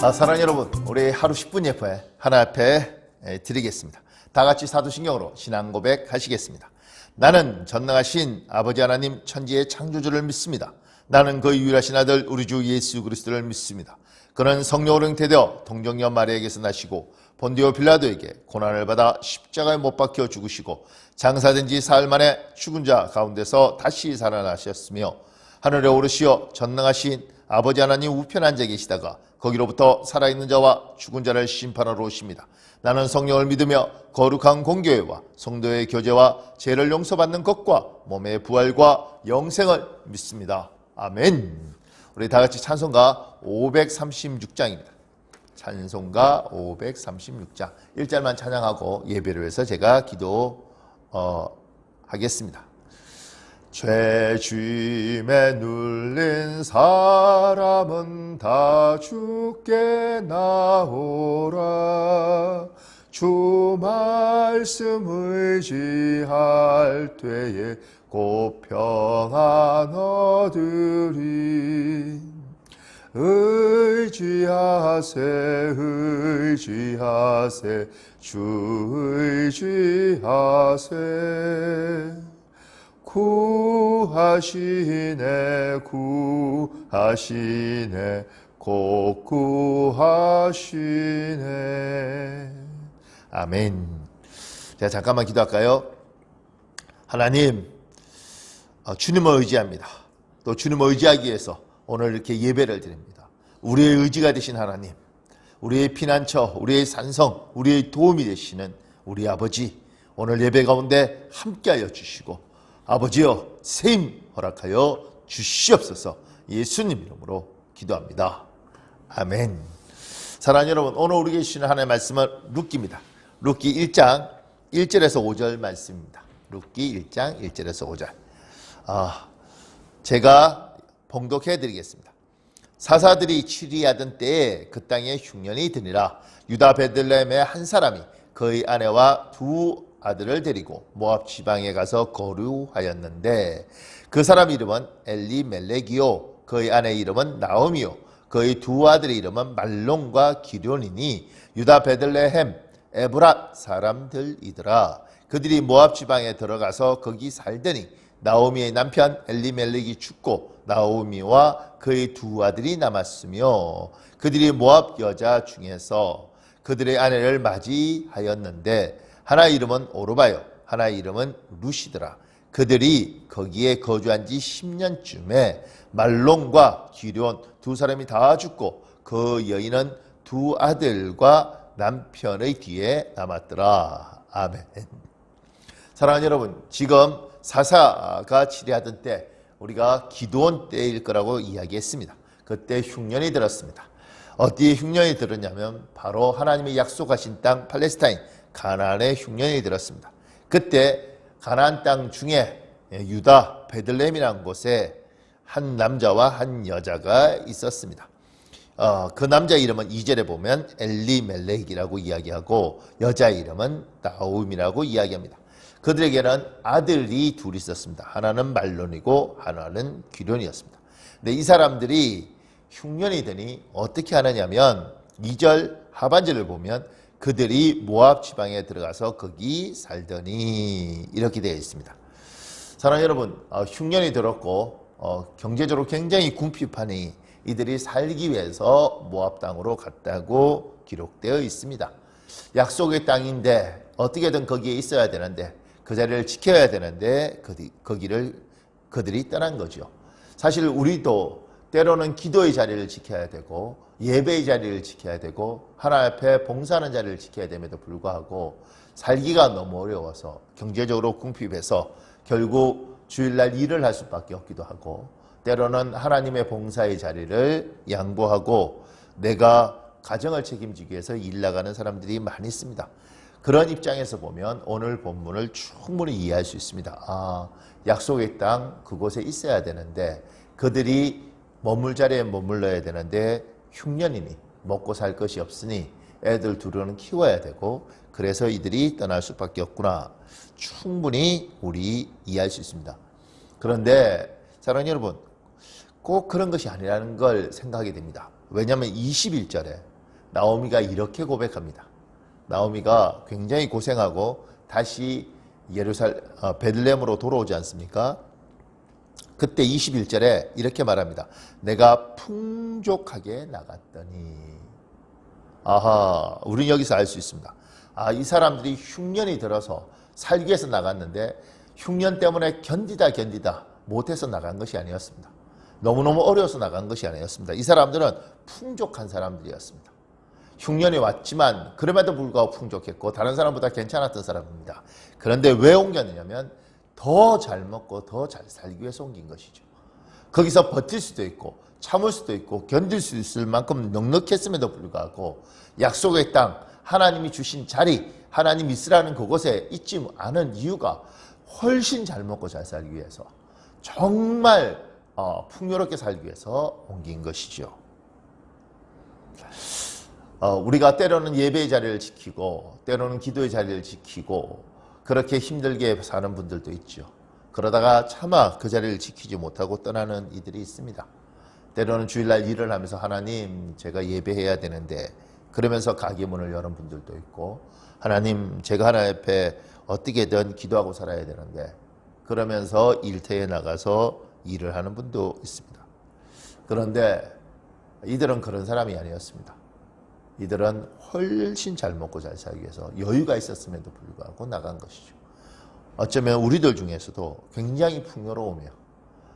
사랑하는 여러분, 우리 하루 10분 예포에 하나 앞에 드리겠습니다. 다 같이 사도신경으로 신앙 고백 하시겠습니다. 나는 전능하신 아버지 하나님 천지의 창조주를 믿습니다. 나는 그 유일하신 아들 우리 주 예수 그리스도를 믿습니다. 그는 성령으로 잉태되어 동정녀 마리아에게서 나시고 본디오 빌라도에게 고난을 받아 십자가에 못 박혀 죽으시고 장사된 지 사흘 만에 죽은 자 가운데서 다시 살아나셨으며 하늘에 오르시어 전능하신 아버지 하나님 우편에 앉아 계시다가 거기로부터 살아있는 자와 죽은 자를 심판하러 오십니다. 나는 성령을 믿으며 거룩한 공교회와 성도의 교제와 죄를 용서받는 것과 몸의 부활과 영생을 믿습니다. 아멘. 우리 다 같이 찬송가 536장입니다. 찬송가 536장 1절만 찬양하고 예배를 위해서 제가 기도하겠습니다. 죄짐에 눌린 사람은 다 주께 나오라. 주 말씀 의지할 때에 곧 평안 얻으리. 의지하세 의지하세 주 의지하세. 구하시네 구하시네 곧 구하시네. 아멘. 자, 잠깐만 기도할까요? 하나님, 주님을 의지합니다. 또 주님을 의지하기 위해서 오늘 이렇게 예배를 드립니다. 우리의 의지가 되신 하나님, 우리의 피난처, 우리의 산성, 우리의 도움이 되시는 우리 아버지, 오늘 예배 가운데 함께하여 주시고 아버지여 세임 허락하여 주시옵소서. 예수님 이름으로 기도합니다. 아멘. 사랑하는 여러분, 오늘 우리에게 주시는 하나님의 말씀은 룻기입니다. 룻기 1장 1절에서 5절 말씀입니다. 룻기 1장 1절에서 5절. 제가 봉독해 드리겠습니다. 사사들이 치리하던 때에 그 땅에 흉년이 드니라. 유다 베들레헴의 한 사람이 그의 아내와 두 아들을 데리고 모압 지방에 가서 거류하였는데 그 사람 이름은 엘리멜렉이요 그의 아내 이름은 나오미요 그의 두 아들의 이름은 말론과 기럐이니 유다 베들레헴 에브랏 사람들이더라. 그들이 모압 지방에 들어가서 거기 살더니 나오미의 남편 엘리멜렉이 죽고 나오미와 그의 두 아들이 남았으며 그들이 모압 여자 중에서 그들의 아내를 맞이하였는데 하나 이름은 오르바요 하나 이름은 룻이더라. 그들이 거기에 거주한 지 10년쯤에 말론과 기럐 두 사람이 다 죽고 그 여인은 두 아들과 남편의 뒤에 남았더라. 아멘. 사랑하는 여러분, 지금 사사가 치리하던 때 우리가 기드온 때일 거라고 이야기했습니다. 그때 흉년이 들었습니다. 어디에 흉년이 들었냐면 바로 하나님이 약속하신 땅 팔레스타인 가나안에 흉년이 들었습니다. 그때 가나안 땅 중에 유다 베들레헴이라는 곳에 한 남자와 한 여자가 있었습니다. 그 남자 이름은 2절에 보면 엘리멜렉이라고 이야기하고 여자 이름은 나오미라고 이야기합니다. 그들에게는 아들이 둘이 있었습니다. 하나는 말론이고 하나는 기럐이었습니다. 근데 이 사람들이 흉년이 되니 어떻게 하느냐면 2절 하반절을 보면 그들이 모압 지방에 들어가서 거기 살더니 이렇게 되어 있습니다. 사랑하는 여러분, 흉년이 들었고 경제적으로 굉장히 궁핍하니 이들이 살기 위해서 모압 땅으로 갔다고 기록되어 있습니다. 약속의 땅인데 어떻게든 거기에 있어야 되는데 그 자리를 지켜야 되는데 그들이 떠난 거죠. 사실 우리도 때로는 기도의 자리를 지켜야 되고 예배의 자리를 지켜야 되고 하나님 앞에 봉사하는 자리를 지켜야 됨에도 불구하고 살기가 너무 어려워서 경제적으로 궁핍해서 결국 주일날 일을 할 수밖에 없기도 하고 때로는 하나님의 봉사의 자리를 양보하고 내가 가정을 책임지기 위해서 일 나가는 사람들이 많이 있습니다. 그런 입장에서 보면 오늘 본문을 충분히 이해할 수 있습니다. 약속의 땅 그곳에 있어야 되는데 그들이 머물 자리에 머물러야 되는데 흉년이니 먹고 살 것이 없으니 애들 둘은 키워야 되고 그래서 이들이 떠날 수밖에 없구나. 충분히 우리 이해할 수 있습니다. 그런데 사랑하는 여러분, 꼭 그런 것이 아니라는 걸 생각하게 됩니다. 왜냐하면 21절에 나오미가 이렇게 고백합니다. 나오미가 굉장히 고생하고 다시 베들레헴으로 돌아오지 않습니까? 그때 21절에 이렇게 말합니다. 내가 풍족하게 나갔더니. 아하, 우리는 여기서 알 수 있습니다. 아, 이 사람들이 흉년이 들어서 살기 위해서 나갔는데 흉년 때문에 견디다 못해서 나간 것이 아니었습니다. 너무너무 어려워서 나간 것이 아니었습니다. 이 사람들은 풍족한 사람들이었습니다. 흉년이 왔지만 그럼에도 불구하고 풍족했고 다른 사람보다 괜찮았던 사람입니다. 그런데 왜 옮겼느냐면 더 잘 먹고 더 잘 살기 위해서 옮긴 것이죠. 거기서 버틸 수도 있고 참을 수도 있고 견딜 수 있을 만큼 넉넉했음에도 불구하고 약속의 땅, 하나님이 주신 자리, 하나님 있으라는 그곳에 있지 않은 이유가 훨씬 잘 먹고 잘 살기 위해서, 정말 풍요롭게 살기 위해서 옮긴 것이죠. 우리가 때로는 예배의 자리를 지키고 때로는 기도의 자리를 지키고 그렇게 힘들게 사는 분들도 있죠. 그러다가 차마 그 자리를 지키지 못하고 떠나는 이들이 있습니다. 때로는 주일날 일을 하면서 하나님 제가 예배해야 되는데 그러면서 가게 문을 여는 분들도 있고, 하나님 제가 하나님 앞에 어떻게든 기도하고 살아야 되는데 그러면서 일터에 나가서 일을 하는 분도 있습니다. 그런데 이들은 그런 사람이 아니었습니다. 이들은 훨씬 잘 먹고 잘 살기 위해서 여유가 있었음에도 불구하고 나간 것이죠. 어쩌면 우리들 중에서도 굉장히 풍요로우며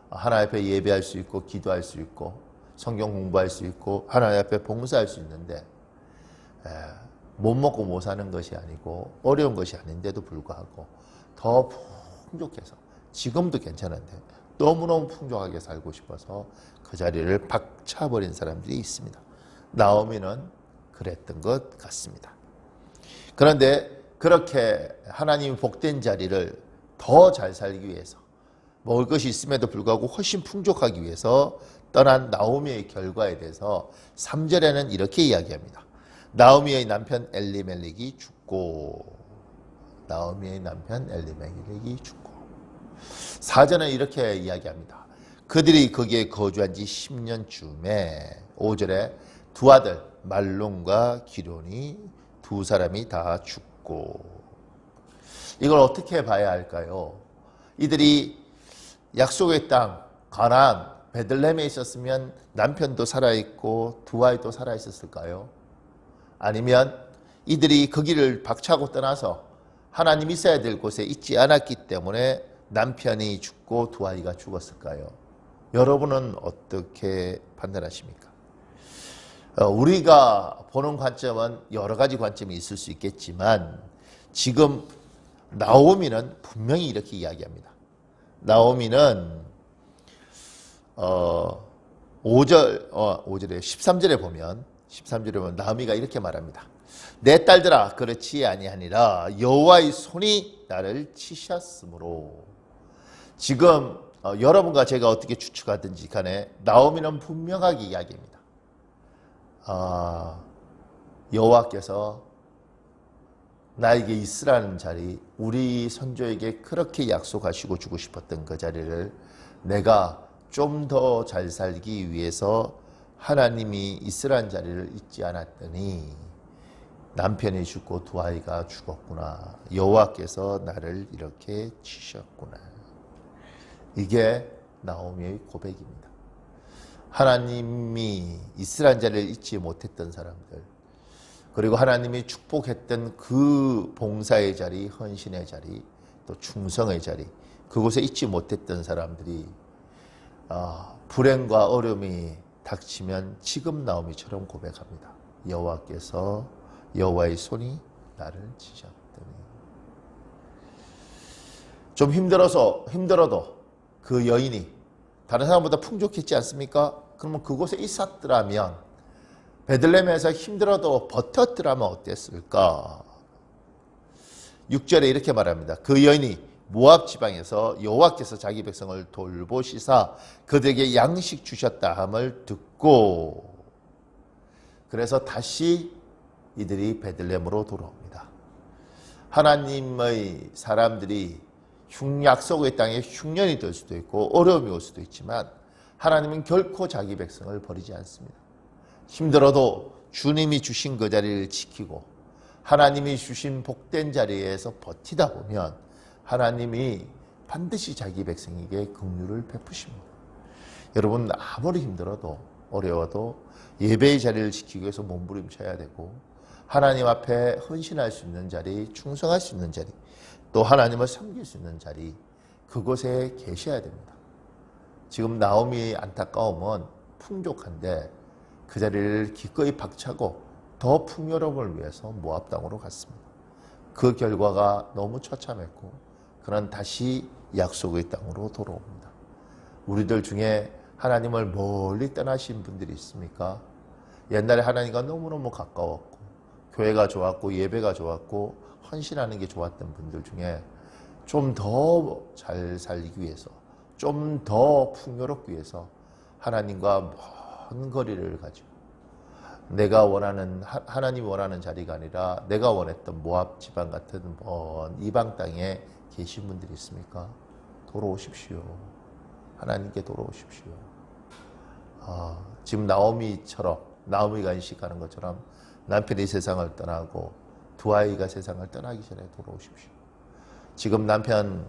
하나님 앞에 예배할 수 있고 기도할 수 있고 성경 공부할 수 있고 하나님 앞에 봉사할 수 있는데 못 먹고 못 사는 것이 아니고 어려운 것이 아닌데도 불구하고 더 풍족해서 지금도 괜찮은데 너무너무 풍족하게 살고 싶어서 그 자리를 박차버린 사람들이 있습니다. 나오미는 그랬던 것 같습니다. 그런데 그렇게 하나님이 복된 자리를 더 잘 살기 위해서 먹을 것이 있음에도 불구하고 훨씬 풍족하기 위해서 떠난 나오미의 결과에 대해서 3절에는 이렇게 이야기합니다. 나오미의 남편 엘리멜렉이 죽고, 나오미의 남편 엘리멜렉이 죽고. 4절은 이렇게 이야기합니다. 그들이 거기에 거주한 지 10년쯤에 5절에 두 아들 말론과 기론이 두 사람이 다 죽고. 이걸 어떻게 봐야 할까요? 이들이 약속의 땅 가나안 베들레헴에 있었으면 남편도 살아있고 두 아이도 살아있었을까요? 아니면 이들이 거기를 박차고 떠나서 하나님 있어야 될 곳에 있지 않았기 때문에 남편이 죽고 두 아이가 죽었을까요? 여러분은 어떻게 판단하십니까? 우리가 보는 관점은 여러 가지 관점이 있을 수 있겠지만 지금 나오미는 분명히 이렇게 이야기합니다. 나오미는 5절에 13절에 보면 나오미가 이렇게 말합니다. 내 딸들아 그렇지 아니하니라 여호와의 손이 나를 치셨으므로. 지금 여러분과 제가 어떻게 추측하든지 간에 나오미는 분명하게 이야기합니다. 여호와께서 나에게 있으라는 자리, 우리 선조에게 그렇게 약속하시고 주고 싶었던 그 자리를 내가 좀 더 잘 살기 위해서 하나님이 있으라는 자리를 잊지 않았더니 남편이 죽고 두 아이가 죽었구나. 여호와께서 나를 이렇게 치셨구나. 이게 나오미의 고백입니다. 하나님이 있으라는 자리를 잊지 못했던 사람들, 그리고 하나님이 축복했던 그 봉사의 자리, 헌신의 자리, 또 충성의 자리, 그곳에 잊지 못했던 사람들이 불행과 어려움이 닥치면 지금 나오미처럼 고백합니다. 여호와의 손이 나를 치셨더니. 좀 힘들어도 그 여인이 다른 사람보다 풍족했지 않습니까? 그러면 그곳에 있었더라면, 베들레헴에서 힘들어도 버텼더라면 어땠을까? 6절에 이렇게 말합니다. 그 여인이 모압 지방에서 여호와께서 자기 백성을 돌보시사 그들에게 양식 주셨다 함을 듣고, 그래서 다시 이들이 베들레헴으로 돌아옵니다. 하나님의 사람들이 약속의 땅에 흉년이 될 수도 있고 어려움이 올 수도 있지만 하나님은 결코 자기 백성을 버리지 않습니다. 힘들어도 주님이 주신 그 자리를 지키고 하나님이 주신 복된 자리에서 버티다 보면 하나님이 반드시 자기 백성에게 긍휼을 베푸십니다. 여러분, 아무리 힘들어도 어려워도 예배의 자리를 지키기 위해서 몸부림쳐야 되고 하나님 앞에 헌신할 수 있는 자리, 충성할 수 있는 자리, 또 하나님을 섬길 수 있는 자리, 그곳에 계셔야 됩니다. 지금 나오미의 안타까움은 풍족한데 그 자리를 기꺼이 박차고 더 풍요로움을 위해서 모압 땅으로 갔습니다. 그 결과가 너무 처참했고 그는 다시 약속의 땅으로 돌아옵니다. 우리들 중에 하나님을 멀리 떠나신 분들이 있습니까? 옛날에 하나님과 너무너무 가까웠고 교회가 좋았고 예배가 좋았고 헌신하는 게 좋았던 분들 중에 좀 더 잘 살기 위해서, 좀 더 풍요롭기 위해서 하나님과 먼 거리를 가지고 내가 원하는, 하나님이 원하는 자리가 아니라 내가 원했던 모압 지방 같은 먼 이방 땅에 계신 분들이 있습니까? 돌아오십시오. 하나님께 돌아오십시오. 지금 나오미가 인식하는 것처럼 남편이 세상을 떠나고 두 아이가 세상을 떠나기 전에 돌아오십시오. 지금 남편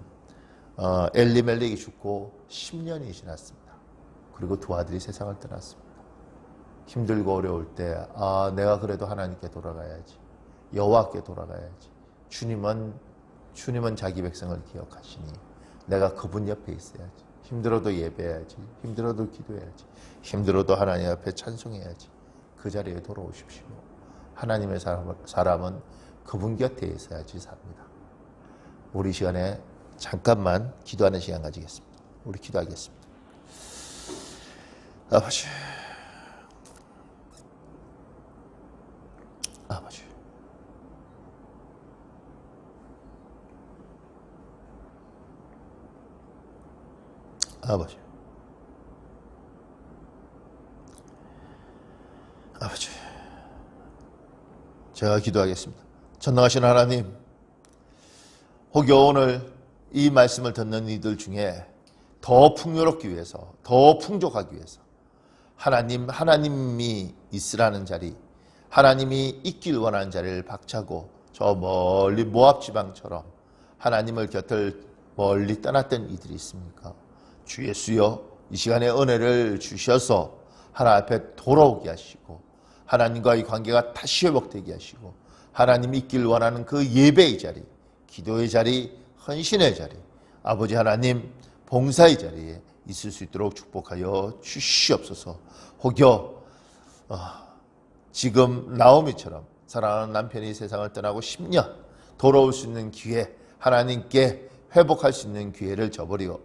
엘리멜렉이 죽고 10년이 지났습니다. 그리고 두 아들이 세상을 떠났습니다. 힘들고 어려울 때 내가 그래도 하나님께 돌아가야지. 여호와께 돌아가야지. 주님은 자기 백성을 기억하시니 내가 그분 옆에 있어야지. 힘들어도 예배해야지. 힘들어도 기도해야지. 힘들어도 하나님 앞에 찬송해야지. 그 자리에 돌아오십시오. 하나님의 사람은 그분 곁에 있어야지 삽니다. 우리 시간에 잠깐만 기도하는 시간 가지겠습니다. 우리 기도하겠습니다. 아버지, 아버지, 아버지, 아버지, 제가 기도하겠습니다. 전능하신 하나님, 혹여 오늘 이 말씀을 듣는 이들 중에 더 풍요롭기 위해서, 더 풍족하기 위해서 하나님이 있으라는 자리, 하나님이 있길 원하는 자리를 박차고 저 멀리 모압 지방처럼 하나님을 곁을 멀리 떠났던 이들이 있습니까? 주 예수여, 이 시간에 은혜를 주셔서 하나님 앞에 돌아오게 하시고 하나님과의 관계가 다시 회복되게 하시고 하나님이 있길 원하는 그 예배의 자리, 기도의 자리, 헌신의 자리, 아버지 하나님 봉사의 자리에 있을 수 있도록 축복하여 주시옵소서. 혹여 지금 나오미처럼 사랑하는 남편이 세상을 떠나고 10년 돌아올 수 있는 기회, 하나님께 회복할 수 있는 기회를 저버리고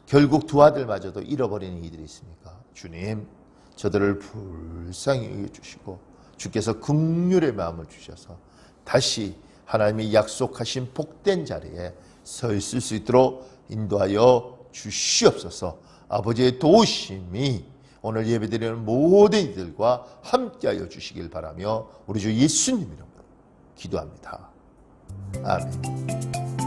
결국 두 아들마저도 잃어버리는 이들이 있습니까? 주님, 저들을 불쌍히 여겨 주시고 주께서 긍휼의 마음을 주셔서 다시 하나님이 약속하신 복된 자리에 서 있을 수 있도록 인도하여 주시옵소서. 아버지의 도우심이 오늘 예배드리는 모든 이들과 함께하여 주시길 바라며 우리 주 예수님 이름으로 기도합니다. 아멘.